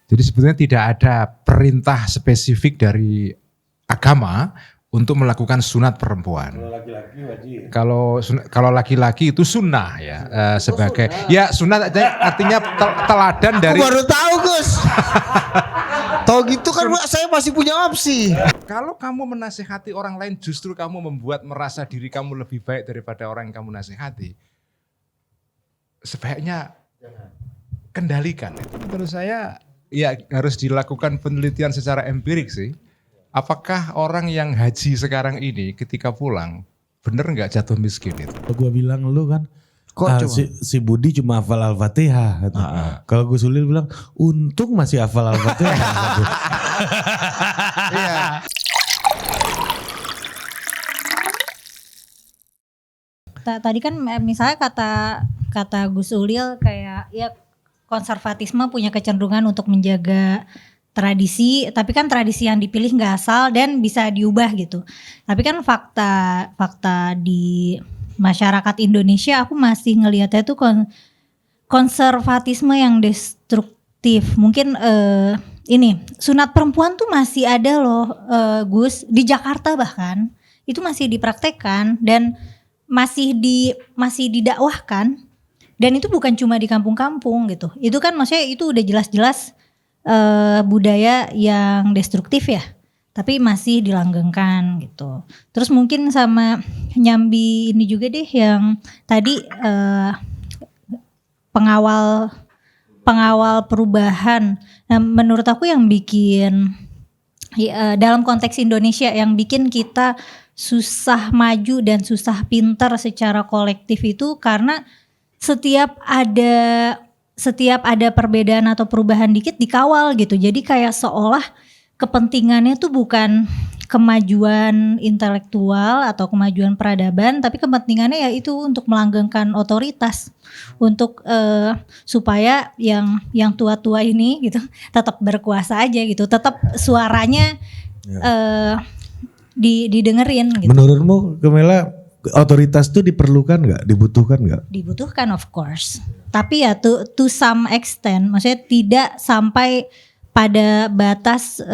Jadi sebetulnya tidak ada perintah spesifik dari agama untuk melakukan sunat perempuan. Kalau laki-laki wajib. Kalau laki-laki itu sunnah ya, sebagai ya sunat artinya teladan dari. Aku baru tahu Gus. Tahu gitu kan saya masih punya opsi. Kalau kamu menasihati orang lain justru kamu membuat merasa diri kamu lebih baik daripada orang yang kamu nasihati. Sebaiknya kendalikan. Itu menurut saya ya harus dilakukan penelitian secara empirik sih. Apakah orang yang haji sekarang ini ketika pulang bener nggak jatuh miskin itu? Gue bilang lu kan, Kok cuma? si Budi cuma hafal Al-Fatihah. Kalau Gus Ulil bilang, untung masih hafal Al-Fatihah. Iya. Tadi kan misalnya kata Gus Ulil kayak ya konservatisme punya kecenderungan untuk menjaga tradisi, tapi kan tradisi yang dipilih nggak asal dan bisa diubah gitu. Tapi kan fakta di masyarakat Indonesia aku masih ngelihatnya tuh konservatisme yang destruktif. Mungkin ini sunat perempuan tuh masih ada loh, Gus, di Jakarta bahkan itu masih dipraktekkan dan masih didakwahkan, dan itu bukan cuma di kampung-kampung gitu. Itu kan maksudnya itu udah jelas-jelas budaya yang destruktif ya, tapi masih dilanggengkan gitu. Terus mungkin sama nyambi ini juga deh yang tadi pengawal perubahan. Nah, menurut aku yang bikin dalam konteks Indonesia yang bikin kita susah maju dan susah pintar secara kolektif itu karena setiap ada perbedaan atau perubahan dikit dikawal gitu. Jadi kayak seolah kepentingannya tuh bukan kemajuan intelektual atau kemajuan peradaban, tapi kepentingannya ya itu untuk melanggengkan otoritas, untuk supaya yang tua-tua ini gitu tetap berkuasa aja gitu, tetap suaranya didengerin gitu. Menurutmu Kemela, otoritas itu diperlukan nggak? Dibutuhkan nggak? Dibutuhkan of course. Tapi ya to some extent, maksudnya tidak sampai pada batas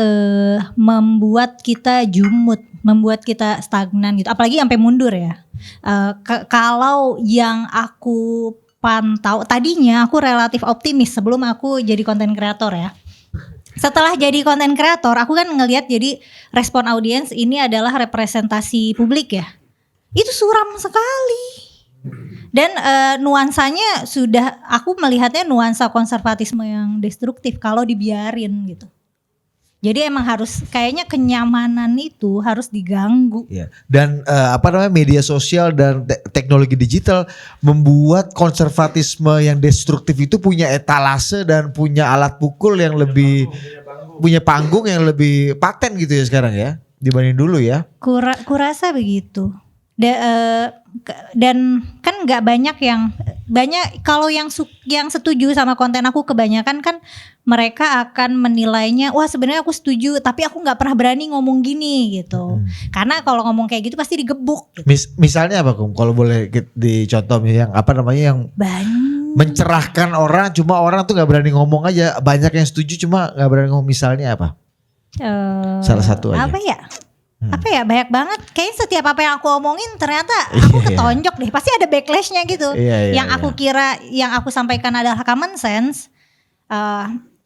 membuat kita jumut, membuat kita stagnan gitu. Apalagi sampai mundur ya. Kalau yang aku pantau, tadinya aku relatif optimis sebelum aku jadi konten kreator ya. Setelah jadi konten kreator, aku kan ngelihat jadi respon audiens ini adalah representasi publik ya. Itu suram sekali. Dan nuansanya sudah, aku melihatnya nuansa konservatisme yang destruktif kalau dibiarin gitu. Jadi emang harus, kayaknya kenyamanan itu harus diganggu. Ya. Dan media sosial dan teknologi digital membuat konservatisme yang destruktif itu punya etalase dan punya alat pukul yang lebih punya panggung yang lebih paten gitu ya sekarang ya dibanding dulu ya. Kurasa begitu. Dan kan nggak banyak kalau yang setuju sama konten aku, kebanyakan kan mereka akan menilainya, wah sebenarnya aku setuju tapi aku nggak pernah berani ngomong gini gitu. Karena kalau ngomong kayak gitu pasti digebuk gitu. Misalnya apa Kum? Kalau boleh dicontoh yang yang mencerahkan orang, cuma orang tuh nggak berani ngomong aja, banyak yang setuju cuma nggak berani ngomong. Misalnya apa? Salah satu aja. Apa ya? Apa ya, banyak banget. Kayaknya setiap apa yang aku omongin ternyata aku ketonjok deh. Pasti ada backlashnya gitu. Yang aku kira, yang aku sampaikan adalah common sense,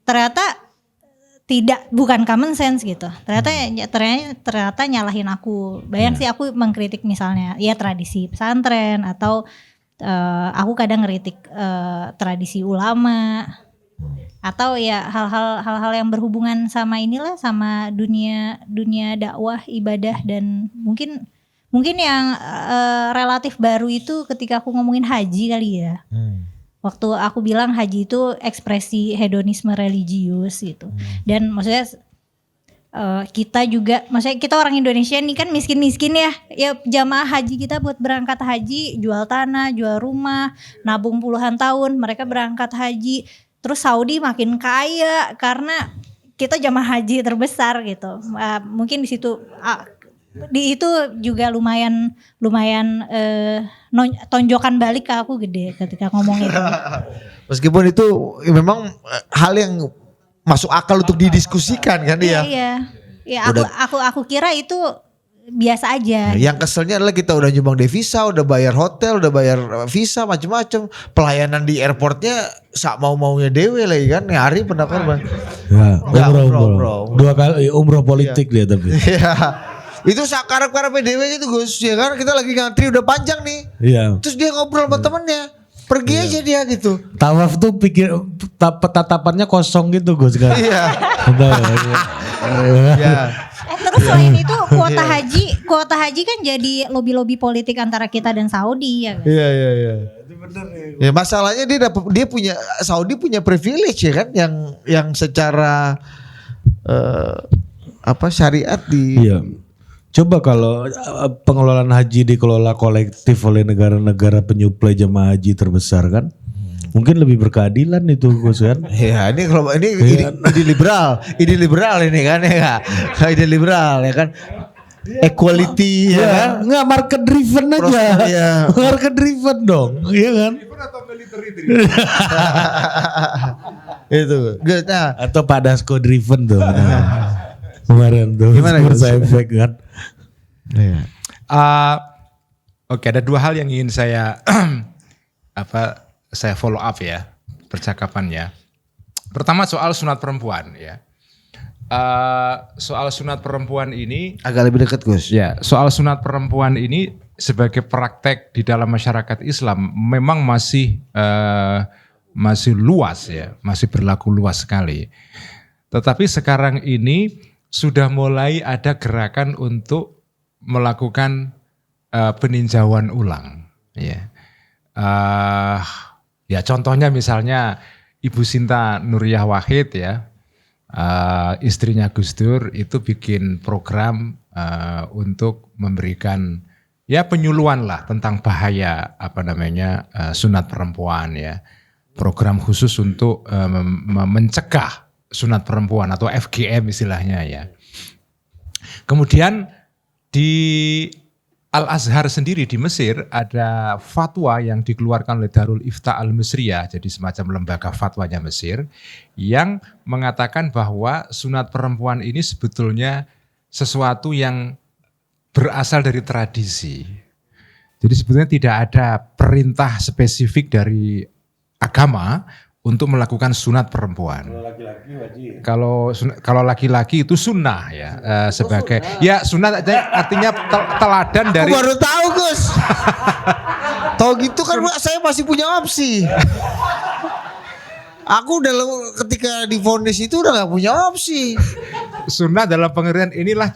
ternyata bukan common sense gitu. Ternyata nyalahin aku. Bayang sih aku mengkritik misalnya ya tradisi pesantren, atau aku kadang ngeritik tradisi ulama, atau ya hal-hal yang berhubungan sama inilah, sama dunia dakwah, ibadah, dan mungkin yang relatif baru itu ketika aku ngomongin haji kali ya. Waktu aku bilang haji itu ekspresi hedonisme religius gitu. Dan maksudnya kita juga, maksudnya kita orang Indonesia nih kan miskin-miskin ya. Ya jamaah haji kita buat berangkat haji jual tanah, jual rumah, nabung puluhan tahun, mereka berangkat haji. Terus Saudi makin kaya karena kita jamaah haji terbesar gitu. Mungkin di situ itu juga lumayan tonjokan balik ke aku gede ketika ngomong itu. Meskipun itu memang hal yang masuk akal untuk didiskusikan kan dia. Iya. Ya aku kira itu biasa aja. Yang keselnya adalah kita udah nyumbang devisa, udah bayar hotel, udah bayar visa macem-macem. Pelayanan di airportnya sak mau-maunya dewe lagi kan. Hari pernah korban. Ya, umroh. 2 kali umroh politik dia tapi. Iya. Itu sak karep-karep dewe gitu Gus. Ya kan kita lagi ngantri udah panjang nih. Iya. Terus dia ngobrol sama temennya. Pergi aja dia gitu. Tawaf tuh tatapannya kosong gitu Gus kan. Iya. Iya. Terus selain itu kuota haji kan jadi lobby-lobby politik antara kita dan Saudi ya kan? Iya. Itu benar ya. Masalahnya dia punya Saudi punya privilege ya kan yang secara syariat di. Iya. Coba kalau pengelolaan haji dikelola kolektif oleh negara-negara penyuplai jemaah haji terbesar kan. Mungkin lebih berkeadilan itu Gus kan. Ya ini ide liberal ini kan ya. Ide liberal ya kan. Equality ya kan. Enggak market driven aja. Iya. Market driven dong. Iya kan? Itu. Nah, Atau Padasko driven tuh. Kemarin tuh. Gimana Bursa Efek kan. iya. Oke, ada 2 hal yang ingin saya saya follow up ya percakapannya. Pertama soal sunat perempuan ya. Soal sunat perempuan ini Agak lebih dekat Gus. ya, soal sunat perempuan ini sebagai praktek di dalam masyarakat Islam memang masih luas ya, masih berlaku luas sekali. Tetapi sekarang ini sudah mulai ada gerakan untuk melakukan peninjauan ulang ya. Ya contohnya misalnya Ibu Sinta Nuriyah Wahid ya, istrinya Gus Dur itu bikin program untuk memberikan ya penyuluhan lah tentang bahaya sunat perempuan ya. Program khusus untuk mencegah sunat perempuan atau FGM istilahnya ya. Kemudian di Al-Azhar sendiri di Mesir ada fatwa yang dikeluarkan oleh Darul Ifta Al-Misriyah, jadi semacam lembaga fatwanya Mesir, yang mengatakan bahwa sunat perempuan ini sebetulnya sesuatu yang berasal dari tradisi. Jadi sebetulnya tidak ada perintah spesifik dari agama untuk melakukan sunat perempuan. Kalau laki-laki itu sunnah ya, sebagai ya sunat artinya teladan dari. Aku baru tahu Gus. Tahu gitu kan saya masih punya opsi. Aku ketika divonis itu udah gak punya opsi. Sunnah dalam pengertian inilah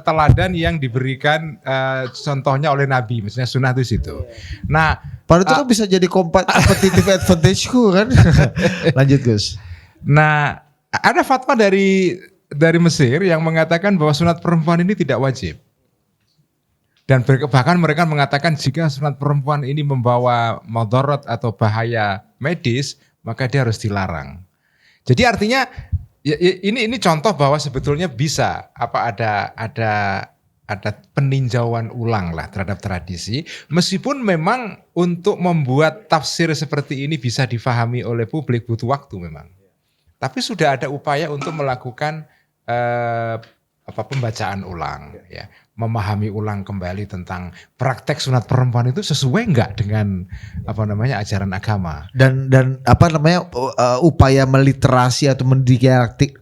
teladan yang diberikan contohnya oleh Nabi, misalnya sunnah itu situ. Nah, padahal itu kan bisa jadi competitive advantage-ku kan. Lanjut Gus. Nah, ada fatwa dari Mesir yang mengatakan bahwa sunat perempuan ini tidak wajib. Dan bahkan mereka mengatakan jika sunat perempuan ini membawa mudarat atau bahaya medis, maka dia harus dilarang. Jadi artinya ya, ini contoh bahwa sebetulnya bisa ada peninjauan ulang lah terhadap tradisi, meskipun memang untuk membuat tafsir seperti ini bisa difahami oleh publik butuh waktu memang. Tapi sudah ada upaya untuk melakukan pembacaan ulang, ya, memahami ulang kembali tentang praktek sunat perempuan itu sesuai enggak dengan ajaran agama. Dan upaya meliterasi atau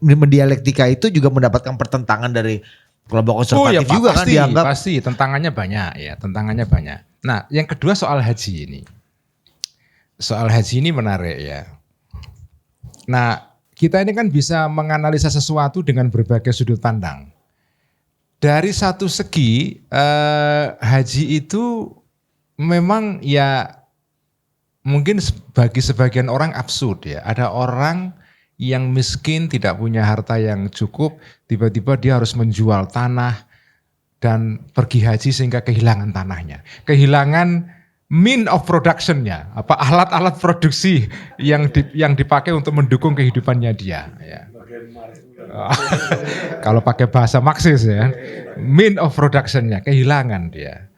mendialektika itu juga mendapatkan pertentangan dari kelompok konservatif juga kan dianggap. Pasti tentangannya banyak. Nah, yang kedua soal haji ini. Soal haji ini menarik ya. Nah, kita ini kan bisa menganalisa sesuatu dengan berbagai sudut pandang. Dari satu segi, haji itu memang ya mungkin bagi sebagian orang absurd ya. Ada orang yang miskin, tidak punya harta yang cukup, tiba-tiba dia harus menjual tanah dan pergi haji sehingga kehilangan tanahnya. Kehilangan mean of production-nya, alat-alat produksi yang dipakai untuk mendukung kehidupannya dia. Ya. Kalau pakai bahasa Marxis ya, mean of production-nya, kehilangan dia.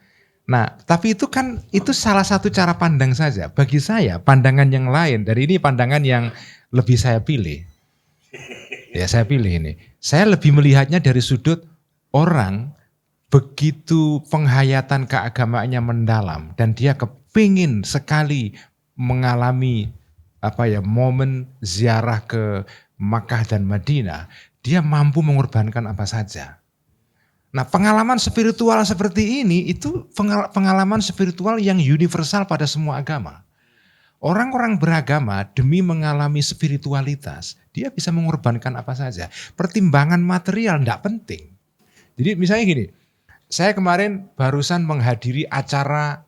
Nah, tapi itu salah satu cara pandang saja. Bagi saya, pandangan yang lain, dari ini pandangan yang lebih saya pilih. Ya saya pilih ini. Saya lebih melihatnya dari sudut orang begitu penghayatan keagamaannya mendalam dan dia kepingin sekali mengalami momen ziarah ke Makkah dan Madinah, dia mampu mengorbankan apa saja. Nah, pengalaman spiritual seperti ini itu pengalaman spiritual yang universal pada semua agama. Orang-orang beragama demi mengalami spiritualitas, dia bisa mengorbankan apa saja. Pertimbangan material tidak penting. Jadi misalnya gini, saya kemarin barusan menghadiri acara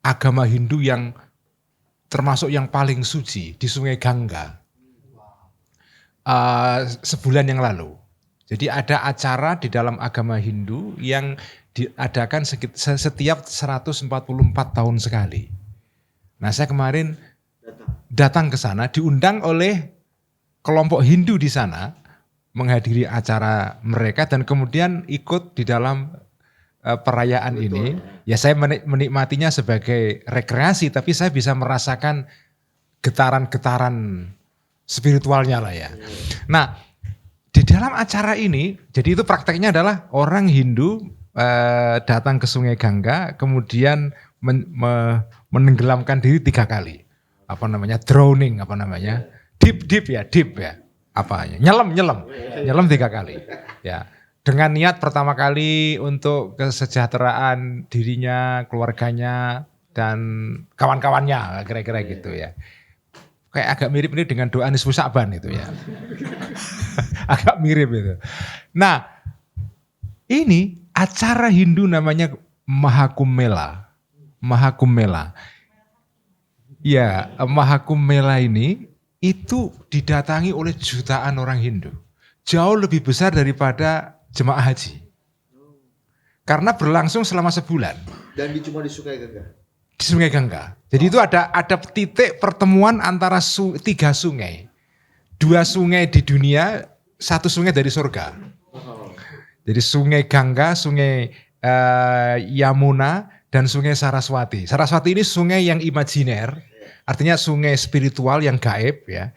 agama Hindu yang termasuk yang paling suci di Sungai Gangga. Sebulan yang lalu. Jadi ada acara di dalam agama Hindu yang diadakan setiap 144 tahun sekali. Nah, saya kemarin datang ke sana, diundang oleh kelompok Hindu di sana menghadiri acara mereka dan kemudian ikut di dalam perayaan ini. Ya saya menikmatinya sebagai rekreasi, tapi saya bisa merasakan getaran-getaran spiritualnya lah ya. Nah, di dalam acara ini, jadi itu prakteknya adalah orang Hindu datang ke Sungai Gangga, kemudian menenggelamkan diri 3 kali. Drowning, dip ya, nyelam 3 kali. Ya, dengan niat pertama kali untuk kesejahteraan dirinya, keluarganya, dan kawan-kawannya, kira-kira gitu ya. Kayak agak mirip ini dengan doa nisfu Sya'ban itu ya. Agak mirip itu. Nah, ini acara Hindu namanya Mahakumbh Mela. Ya, Mahakumbh Mela ini itu didatangi oleh jutaan orang Hindu. Jauh lebih besar daripada jemaah haji. Karena berlangsung selama sebulan. Dan cuma di Sungai Gangga. Di Sungai Gangga. Jadi itu ada titik pertemuan antara 3 sungai. 2 sungai di dunia, 1 sungai dari surga. Jadi Sungai Gangga, Sungai Yamuna, dan Sungai Saraswati. Saraswati ini sungai yang imajiner, artinya sungai spiritual yang gaib ya.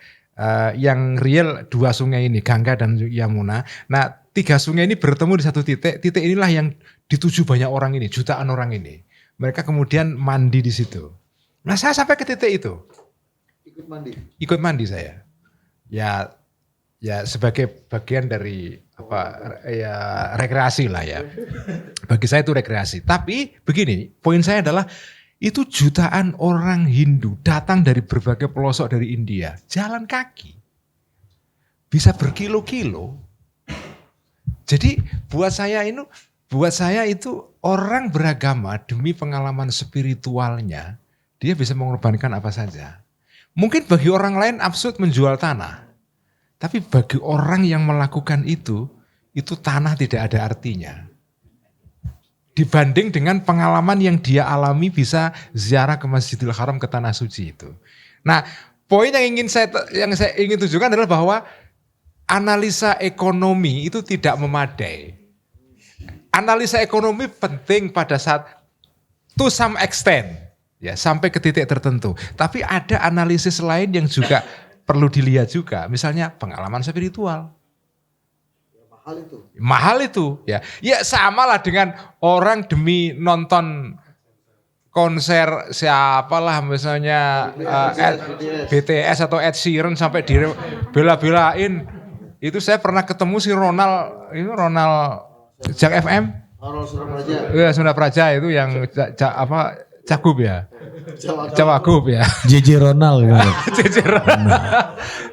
Yang real 2 sungai ini, Gangga dan Yamuna. Nah, 3 sungai ini bertemu di satu titik. Titik inilah yang dituju banyak orang ini, jutaan orang ini. Mereka kemudian mandi di situ. Nah, saya sampai ke titik itu. Ikut mandi saya. Ya sebagai bagian dari rekreasi lah ya. Bagi saya itu rekreasi. Tapi begini, poin saya adalah itu jutaan orang Hindu datang dari berbagai pelosok dari India, jalan kaki. Bisa berkilo-kilo. Jadi buat saya itu orang beragama demi pengalaman spiritualnya, dia bisa mengorbankan apa saja. Mungkin bagi orang lain absurd menjual tanah. Tapi bagi orang yang melakukan itu tanah tidak ada artinya. Dibanding dengan pengalaman yang dia alami bisa ziarah ke Masjidil Haram, ke Tanah Suci itu. Nah, poin yang saya ingin tunjukkan adalah bahwa analisa ekonomi itu tidak memadai. Analisa ekonomi penting pada saat to some extent, ya sampai ke titik tertentu. Tapi ada analisis lain yang juga perlu dilihat juga, misalnya pengalaman spiritual. Mahal itu ya. Ya sama lah dengan orang demi nonton konser siapalah misalnya BTS atau Ed Sheeran sampai dibela-belain. Itu saya pernah ketemu si Ronald Jak FM. Iya, Sunda Praja itu yang Cagup ya. Cawagup ya. JJ Ronald gimana? JJ Ronald.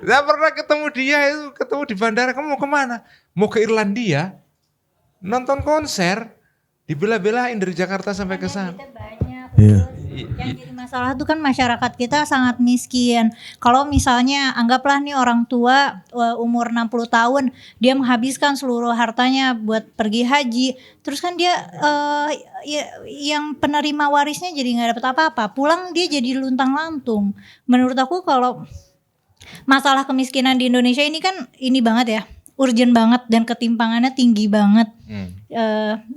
Saya pernah ketemu dia itu, di bandara. Kamu mau kemana? Mau ke Irlandia. Nonton konser. Dibela-belain dari Jakarta sampai ke sana. Iya. Yang jadi masalah itu kan masyarakat kita sangat miskin. Kalau misalnya anggaplah nih orang tua umur 60 tahun, dia menghabiskan seluruh hartanya buat pergi haji. Terus kan dia yang penerima warisnya jadi gak dapat apa-apa. Pulang dia jadi luntang-lantung. Menurut aku kalau masalah kemiskinan di Indonesia ini kan ini banget ya, urgent banget dan ketimpangannya tinggi banget.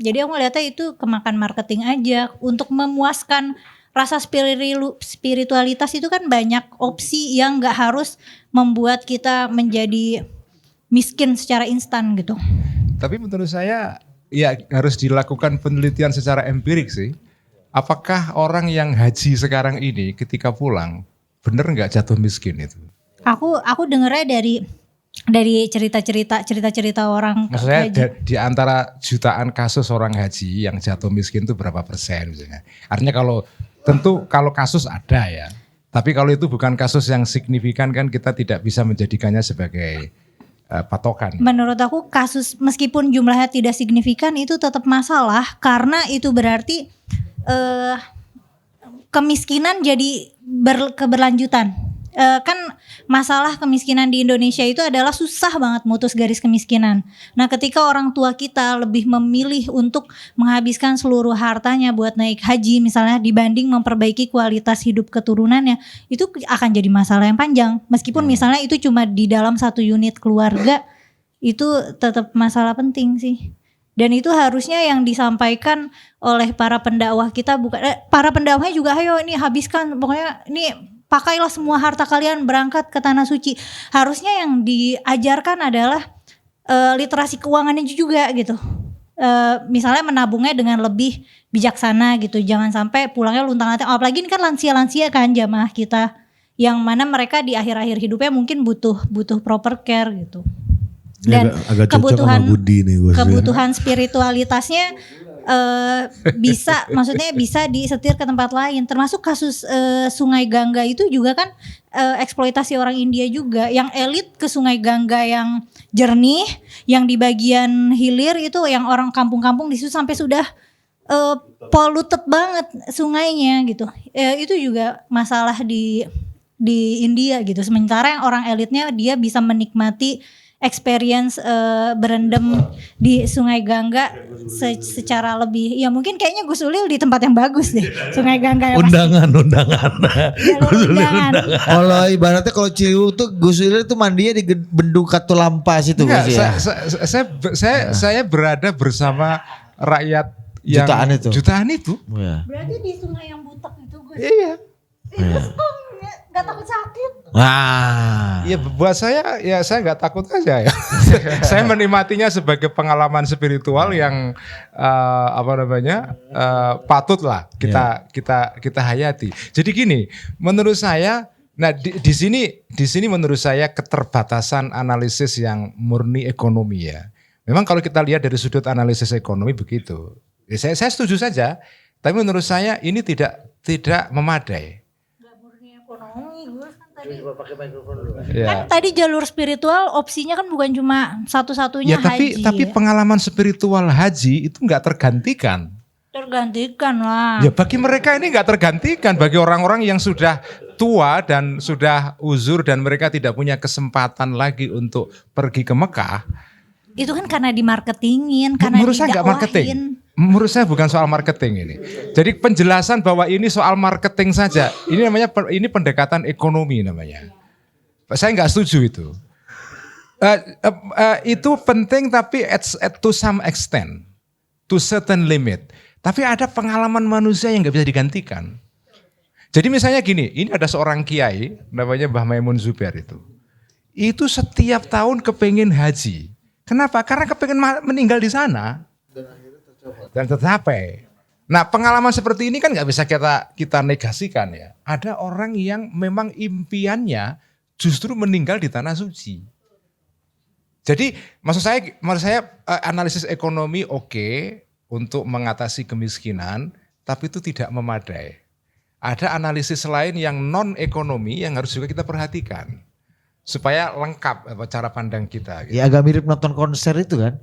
Jadi aku ngeliatnya itu kemakan marketing aja untuk memuaskan rasa spiritualitas. Itu kan banyak opsi yang gak harus membuat kita menjadi miskin secara instan gitu. Tapi menurut saya ya harus dilakukan penelitian secara empirik sih. Apakah orang yang haji sekarang ini ketika pulang bener nggak jatuh miskin itu? Aku dengernya dari cerita-cerita orang Maksudnya haji. di antara jutaan kasus orang haji yang jatuh miskin itu berapa persen misalnya? Artinya kalau kasus ada ya. Tapi kalau itu bukan kasus yang signifikan kan kita tidak bisa menjadikannya sebagai patokan. Menurut aku kasus meskipun jumlahnya tidak signifikan itu tetap masalah karena itu berarti kemiskinan jadi keberlanjutan. Kan masalah kemiskinan di Indonesia itu adalah susah banget mutus garis kemiskinan. Nah, ketika orang tua kita lebih memilih untuk menghabiskan seluruh hartanya buat naik haji misalnya dibanding memperbaiki kualitas hidup keturunannya, itu akan jadi masalah yang panjang. Meskipun misalnya itu cuma di dalam satu unit keluarga, itu tetap masalah penting sih. Dan itu harusnya yang disampaikan oleh para pendakwah kita, bukan para pendakwahnya juga, ayo ini habiskan, pokoknya ini pakailah semua harta kalian berangkat ke tanah suci. Harusnya yang diajarkan adalah literasi keuangannya juga gitu. Misalnya menabungnya dengan lebih bijaksana gitu, jangan sampai pulangnya luntang-lantung. Apalagi ini kan lansia-lansia kan jamaah kita, yang mana mereka di akhir-akhir hidupnya mungkin butuh proper care gitu. Dan agak cocok sama Budi nih, kebutuhan spiritualitasnya maksudnya bisa disetir ke tempat lain. Termasuk kasus Sungai Gangga itu juga kan eksploitasi orang India juga. Yang elit ke Sungai Gangga yang jernih, yang di bagian hilir itu yang orang kampung-kampung di situ sampai sudah polluted banget sungainya gitu. Itu juga masalah di India gitu. Sementara yang orang elitnya dia bisa menikmati experience berendam di Sungai Gangga secara lebih, ya mungkin kayaknya Gus Ulil di tempat yang bagus deh, Sungai Gangga ya. Undangan. Kalau ibaratnya kalau Ciliwung tuh Gus Ulil tuh mandinya di Bendung Katulampa situ. Enggak, Gus, ya? saya berada bersama rakyat yang jutaan itu. Ya. Berarti di sungai yang butek itu Gus. Iya. Terus kok nggak takut sakit? Iya, buat saya ya saya nggak takut aja ya. Saya menikmatinya sebagai pengalaman spiritual yang patut lah kita hayati. Jadi gini, menurut saya, nah di sini menurut saya keterbatasan analisis yang murni ekonomi ya. Memang kalau kita lihat dari sudut analisis ekonomi begitu, ya, saya setuju saja. Tapi menurut saya ini tidak memadai. Kan tadi jalur spiritual opsinya kan bukan cuma satu-satunya haji. Tapi pengalaman spiritual haji itu nggak tergantikan. Tergantikan lah. Ya bagi mereka ini nggak tergantikan, bagi orang-orang yang sudah tua dan sudah uzur dan mereka tidak punya kesempatan lagi untuk pergi ke Mekah. Itu kan karena dimarketingin, karena menurut saya nggak marketing. Menurut saya bukan soal marketing ini. Jadi penjelasan bahwa ini soal marketing saja. Ini namanya pendekatan ekonomi namanya. Saya nggak setuju itu. Itu penting tapi to some extent, to certain limit. Tapi ada pengalaman manusia yang nggak bisa digantikan. Jadi misalnya gini, ini ada seorang kiai namanya Mbah Maimun Zubair itu. Itu setiap tahun kepengen haji. Kenapa? Karena kepengen meninggal di sana. Dan tercapai. Nah pengalaman seperti ini kan nggak bisa kita negasikan ya. Ada orang yang memang impiannya justru meninggal di tanah suci. Jadi maksud saya analisis ekonomi oke untuk mengatasi kemiskinan, tapi itu tidak memadai. Ada analisis lain yang non ekonomi yang harus juga kita perhatikan. Supaya lengkap cara pandang kita. Gitu. Ya agak mirip nonton konser itu kan.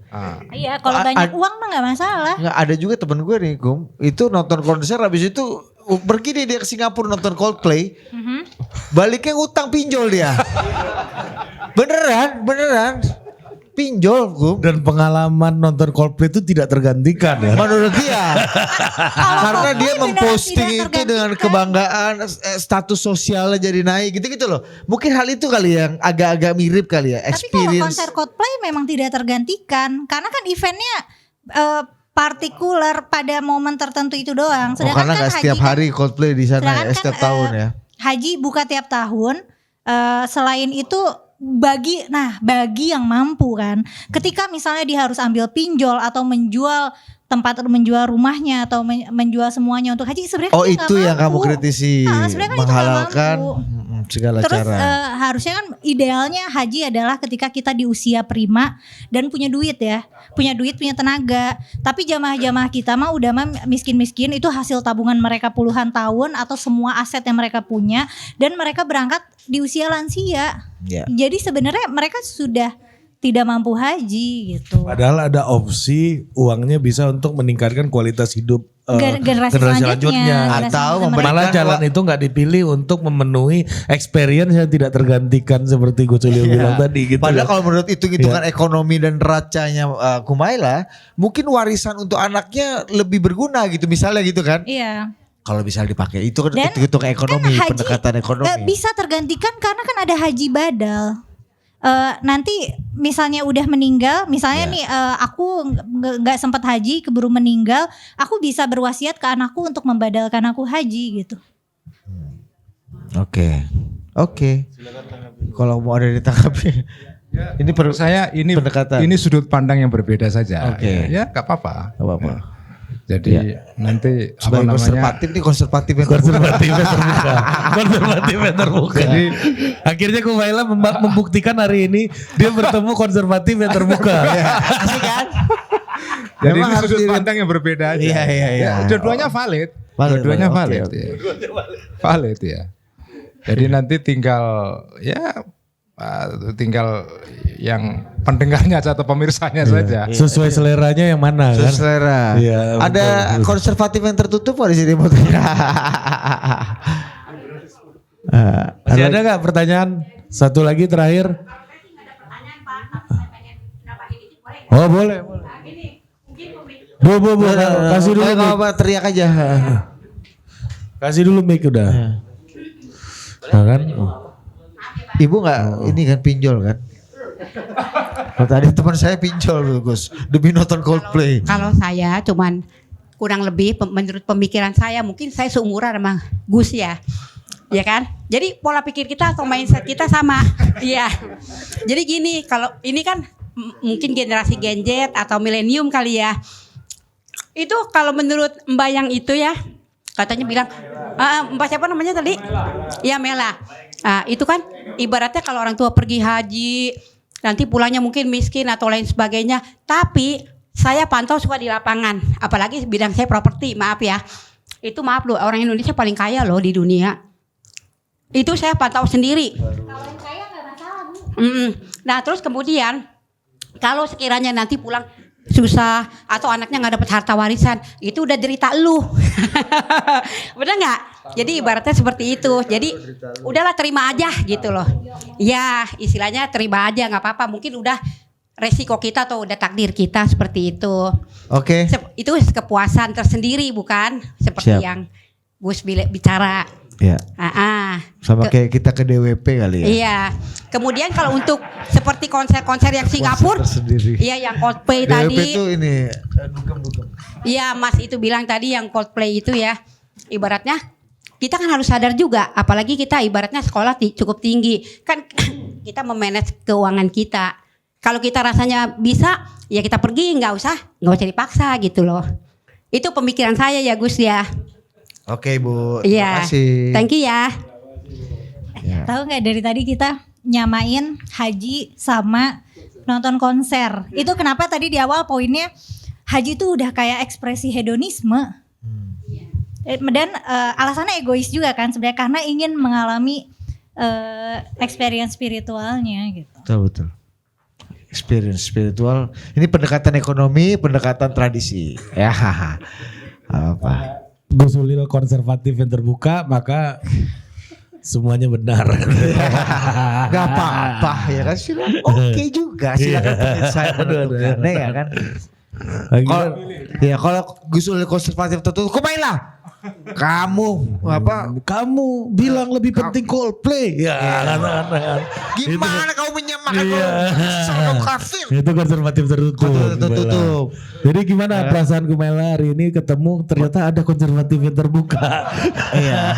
Iya kalau banyak uang mah gak masalah. Nggak, ada juga temen gue nih Gum, itu nonton konser habis itu pergi dia ke Singapura nonton Coldplay. Baliknya utang pinjol dia. Beneran. Pinjol Gum. Dan pengalaman nonton Coldplay itu tidak tergantikan ya. Menurut dia. Karena dia memposting itu dengan kebanggaan, status sosialnya jadi naik gitu-gitu loh. Mungkin hal itu kali yang agak-agak mirip kali ya. Tapi kalau konser Coldplay memang tidak tergantikan. Karena kan eventnya partikular pada momen tertentu itu doang. Sedangkan karena gak setiap hari Coldplay di sana ya, setiap tahun ya. Haji buka tiap tahun. Selain itu bagi yang mampu kan, ketika misalnya dia harus ambil pinjol atau menjual rumahnya atau menjual semuanya untuk haji, sebenarnya Oh, dia itu nggak yang kamu mampu. kritisi, Sebenarnya kan itu nggak menghalalkan mampu. segala Terus cara. harusnya kan idealnya haji adalah ketika kita di usia prima dan punya duit ya, punya tenaga. Tapi jamaah-jamaah kita mah udah miskin-miskin, itu hasil tabungan mereka puluhan tahun atau semua aset yang mereka punya, dan mereka berangkat di usia lansia. Ya. Jadi sebenarnya mereka sudah tidak mampu haji gitu. Padahal ada opsi uangnya bisa untuk meningkatkan kualitas hidup Generasi selanjutnya. Atau malah jalan itu nggak dipilih untuk memenuhi experience yang tidak tergantikan seperti Gus Ulil bilang tadi gitu. Padahal kalau menurut hitung-hitungan ekonomi dan neracanya Kumaila, mungkin warisan untuk anaknya lebih berguna gitu misalnya gitu kan. Iya. Kalau bisa dipakai itu kan Dan hitung-hitung ekonomi, kan haji pendekatan ekonomi. nggak bisa tergantikan karena kan ada haji badal. Nanti misalnya udah meninggal, misalnya nih aku nggak sempat haji, keburu meninggal, aku bisa berwasiat ke anakku untuk membadalkan aku haji gitu. Oke. Kalau mau ada ditanggapi. Ini perlu Saya ini pendekatan. ini sudut pandang yang berbeda saja. Oke. Ya nggak apa-apa. Gak apa-apa. Jadi nanti Sebagai konservatif yang Konservatifnya terbuka. Jadi akhirnya Kumaila membuktikan hari ini dia bertemu konservatif yang terbuka. asik kan? Jadi Memang ini harus sudut dilihat. pandang yang berbeda aja. Iya. Ya, dua-duanya valid. Valid, Dua-duanya valid. valid. Oke, Ya. Valid ya. Jadi nanti tinggal yang pendengarnya aja atau pemirsanya saja. Sesuai seleranya yang mana kan? Selera. Iya, Ada betul. konservatif yang tertutup kok di sini mau Masih ada nggak pertanyaan? Satu lagi terakhir. Oh boleh. Bu, kasih dulu mic. apa teriak aja. Kasih dulu mic udah. Nah, kan? Ibu nggak ini kan pinjol kan? Oh, tadi teman saya pinjol loh Gus demi nonton Coldplay. Kalau saya cuman kurang lebih menurut pemikiran saya, mungkin saya seumuran sama Gus ya. Ya kan? Jadi pola pikir kita atau mindset kita sama. Iya. Jadi gini, kalau ini kan mungkin generasi Gen Z atau milenium kali ya. Itu kalau menurut Mbak yang itu ya, katanya bilang, Mbak siapa namanya tadi? Ya Mela. Itu kan ibaratnya kalau orang tua pergi haji, nanti pulangnya mungkin miskin atau lain sebagainya. Tapi saya pantau suka di lapangan, apalagi bidang saya properti, maaf ya. Itu maaf loh, orang Indonesia paling kaya loh di dunia. Itu saya pantau sendiri. Nah terus kemudian, kalau sekiranya nanti pulang susah atau anaknya nggak dapat harta warisan, itu udah derita lu. Bener nggak? Jadi ibaratnya seperti itu. Jadi udahlah terima aja gitu loh. Ya istilahnya terima aja, nggak apa-apa. Mungkin udah resiko kita atau udah takdir kita seperti itu. Oke. Itu kepuasan tersendiri bukan seperti Siap. yang Gus bicara. Ya. Sama kayak kita ke DWP kali ya. Iya. Kemudian kalau untuk seperti konser-konser yang Singapura, tersendiri. iya yang Coldplay DWP tadi. itu ini dugem. Iya, Mas itu bilang tadi yang Coldplay itu ya. Ibaratnya kita kan harus sadar juga, apalagi kita ibaratnya sekolah cukup tinggi. Kan kita memanage keuangan kita. Kalau kita rasanya bisa, ya kita pergi, nggak usah dipaksa gitu loh. Itu pemikiran saya ya Gus ya. Oke Bu, Iya. terima kasih. Thank you ya. Ya. Tahu nggak dari tadi kita nyamain haji sama nonton konser. Itu kenapa tadi di awal poinnya haji itu udah kayak ekspresi hedonisme. Dan alasannya egois juga kan sebenarnya, karena ingin mengalami experience spiritualnya gitu. Betul. Experience spiritual. Ini pendekatan ekonomi, pendekatan tradisi. Ya. Apa? Gus Ulil konservatif yang terbuka, maka semuanya benar. Gak apa-apa ya kan. Oke juga. Silakan saya menentukan. Ya kan. Kalau Gus Ulil konservatif tertutup, Kumaila Kamu apa? Kamu bilang lebih penting Coldplay. Ya, kan. Gimana kau menyamakan Iya. sama kafir? Itu konservatif tertutup. Tertutup. Jadi gimana perasaan Kumela hari ini ketemu ternyata ada konservatif yang terbuka. Iya.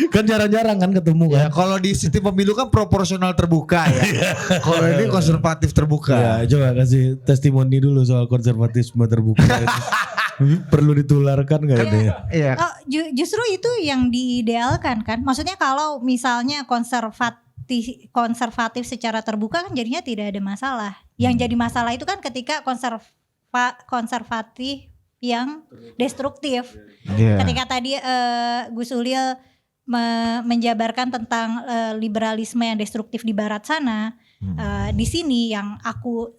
Kan jarang-jarang kan ketemu kan. Ya, kalau di sistem pemilu kan proporsional terbuka ya. Kalau ini konservatif terbuka. Ya, coba kasih testimoni dulu soal konservatisme terbuka itu. Perlu ditularkan gak ini? Iya. Oh, justru itu yang diidealkan kan. Maksudnya kalau misalnya konservatif secara terbuka kan jadinya tidak ada masalah. Yang jadi masalah itu kan ketika konservatif yang destruktif. Iya. Ketika tadi Gus Ulil menjabarkan tentang liberalisme yang destruktif di barat sana, di sini yang aku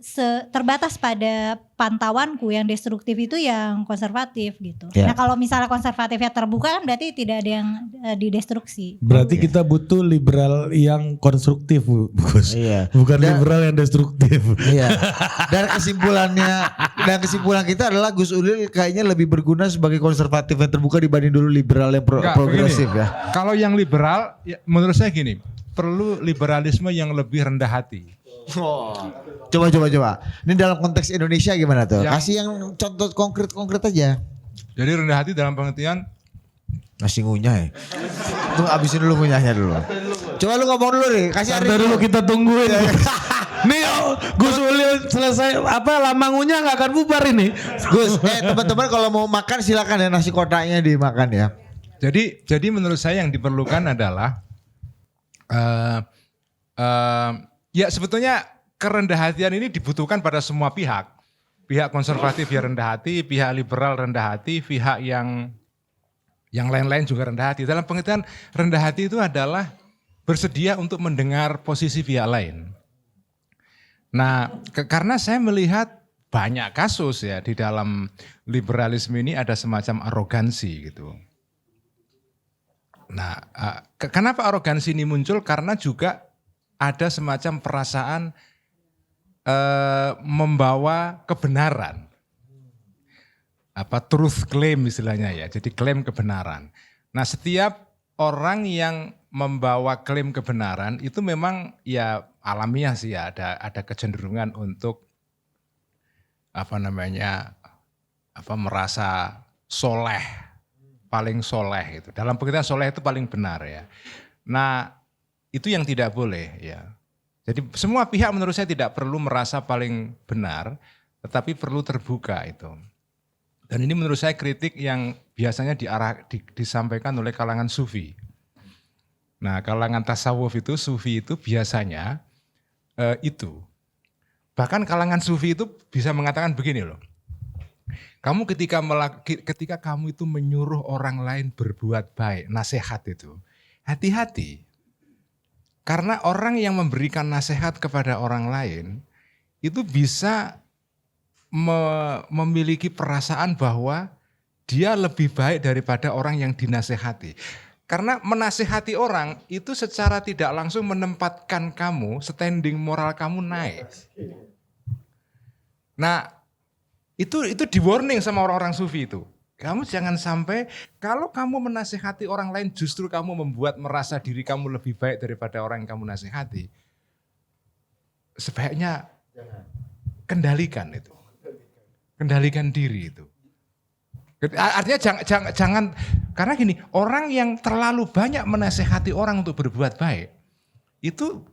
terbatas pada pantauanku yang destruktif itu yang konservatif gitu. Ya. Nah kalau misalnya konservatifnya terbuka kan berarti tidak ada yang didestruksi. Berarti kita butuh liberal yang konstruktif, Gus. Iya. Bukan Dan- liberal yang destruktif. Iya. Dan kesimpulan kita adalah Gus Ulil kayaknya lebih berguna sebagai konservatif yang terbuka dibanding dulu liberal yang Enggak, progresif begini. ya. Kalau yang liberal, ya, menurut saya gini, perlu liberalisme yang lebih rendah hati. Coba. Ini dalam konteks Indonesia gimana tuh? Ya. Kasih yang contoh konkret aja. Jadi rendah hati dalam pengertian Masih ngunyah ya. Tuh abisin dulu ngunyahnya dulu. Coba lu ngomong dulu deh. Kasih Santai dulu kita tungguin. Nih Gus Ulil selesai lama ngunyah nggak akan bubar ini. Gus, teman-teman kalau mau makan silakan ya nasi kotaknya dimakan ya. Jadi menurut saya yang diperlukan adalah ya sebetulnya kerendahan ini dibutuhkan pada semua pihak. Pihak konservatif ya rendah hati, pihak liberal rendah hati, pihak yang lain-lain juga rendah hati. Dalam pengertian rendah hati itu adalah bersedia untuk mendengar posisi pihak lain. Nah, karena saya melihat banyak kasus ya di dalam liberalisme ini ada semacam arogansi gitu. Nah, kenapa arogansi ini muncul? Karena juga ada semacam perasaan membawa kebenaran. Truth claim istilahnya ya, jadi klaim kebenaran. Nah, setiap orang yang membawa klaim kebenaran itu memang ya alamiah sih ya, ada kecenderungan untuk merasa soleh, paling soleh itu. Dalam pengertian soleh itu paling benar ya. Nah, itu yang tidak boleh ya. Jadi semua pihak menurut saya tidak perlu merasa paling benar, tetapi perlu terbuka itu. Dan ini menurut saya kritik yang biasanya disampaikan oleh kalangan sufi. Nah, kalangan tasawuf itu, sufi itu biasanya itu. Bahkan kalangan sufi itu bisa mengatakan begini loh. Kamu ketika kamu itu menyuruh orang lain berbuat baik, nasihat itu, hati-hati. Karena orang yang memberikan nasihat kepada orang lain itu bisa memiliki perasaan bahwa dia lebih baik daripada orang yang dinasehati. Karena menasehati orang itu secara tidak langsung menempatkan kamu, standing moral kamu naik. Nah, itu di warning sama orang-orang sufi itu. Kamu jangan sampai kalau kamu menasehati orang lain justru kamu membuat merasa diri kamu lebih baik daripada orang yang kamu nasihati. Sebaiknya kendalikan itu. Kendalikan diri itu. Artinya jangan karena gini, orang yang terlalu banyak menasehati orang untuk berbuat baik itu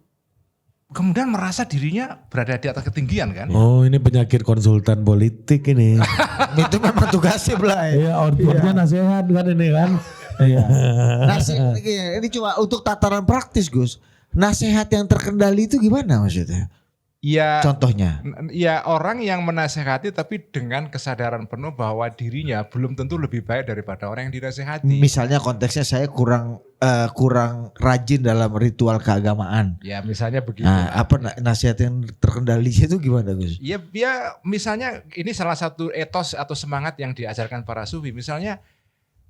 kemudian merasa dirinya berada di atas ketinggian kan. Oh, ini penyakit konsultan politik ini. Itu memang tugasnya Blay. Iya, outputnya nasihat kan ini kan. Iya. Ini cuma untuk tataran praktis Gus. Nasihat yang terkendali itu gimana maksudnya? Ya, Contohnya? ya orang yang menasehati tapi dengan kesadaran penuh bahwa dirinya belum tentu lebih baik daripada orang yang dinasehati. Misalnya konteksnya saya kurang rajin dalam ritual keagamaan. Ya misalnya begitu. Nah, apa nasihat yang terkendali itu gimana Gus? Ya misalnya ini salah satu etos atau semangat yang diajarkan para sufi. Misalnya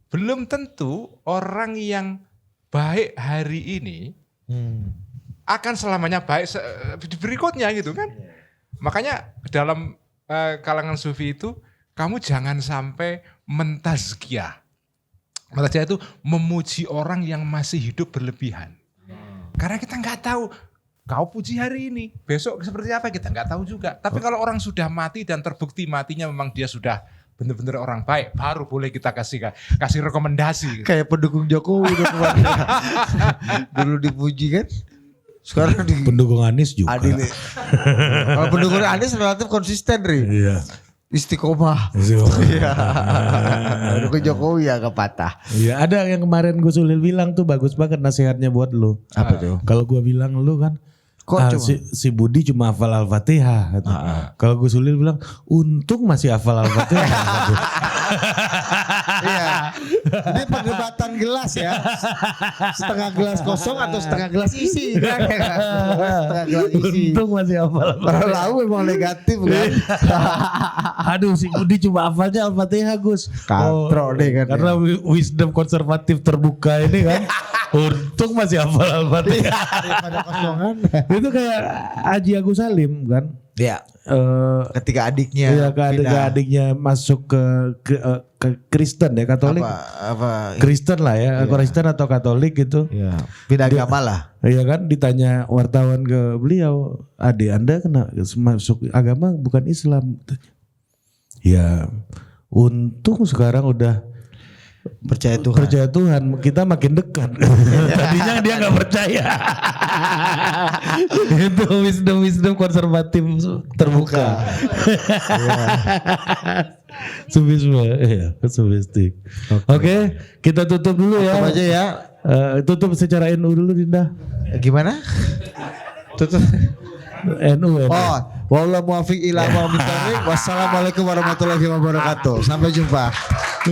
belum tentu orang yang baik hari ini akan selamanya baik berikutnya gitu kan. Makanya dalam kalangan sufi itu kamu jangan sampai mentazkiyah. Raja itu memuji orang yang masih hidup berlebihan. Karena kita nggak tahu, kau puji hari ini, besok seperti apa kita nggak tahu juga. Tapi kalau orang sudah mati dan terbukti matinya memang dia sudah benar-benar orang baik, baru boleh kita kasih rekomendasi. Kayak pendukung Jokowi dulu dipuji kan. Sekarang Pendukung Anies juga. Adil. Kalau pendukung Anies relatif konsisten, Ri. Iya. Istiqomah. Iya. Pendukung Jokowi agak patah. Iya, ada yang kemarin Gus Ulil bilang tuh bagus banget nasihatnya buat lu. Apa tuh? Kalau gua bilang lu kan, Kok cuma? si Budi cuma hafal Al-Fatihah. Gitu. Kalau Gus Ulil bilang, untung masih hafal Al-Fatihah. Gitu. Iya. Ini perdebatan gelas ya. Setengah gelas kosong atau setengah gelas isi. Setengah gelas isi. Untung masih hafal Al-Fatihah. Lalu memang negatif kan. Aduh, si Budi cuma hafalnya Al-Fatihah, Gus. Katro deh kan. Karena wisdom konservatif terbuka ini kan. Untung masih hafal Al-Fatihah. Daripada kosongan. Itu kayak Haji Agus Salim kan. Iya. Ketika adiknya Iya, adiknya masuk ke Kristen ya, Katolik. apa Kristen lah ya, Kristen atau Katolik gitu. ya, pindah agama lah. Iya kan, ditanya wartawan ke beliau, adik Anda kena masuk agama bukan Islam. Ya, untung sekarang udah Percaya Tuhan. percaya Tuhan, kita makin dekat. Tadinya dia nggak percaya. Itu wisdom konservatif terbuka. Subisme, ya, subistik. Oke, kita tutup dulu ya. Tutup aja ya. Tutup secara NU dulu, Dinda. Gimana? Tutup. NU. Oh, wallahu muwaffiq ila aqwamit thoriq. Wassalamualaikum warahmatullahi wabarakatuh. Sampai jumpa.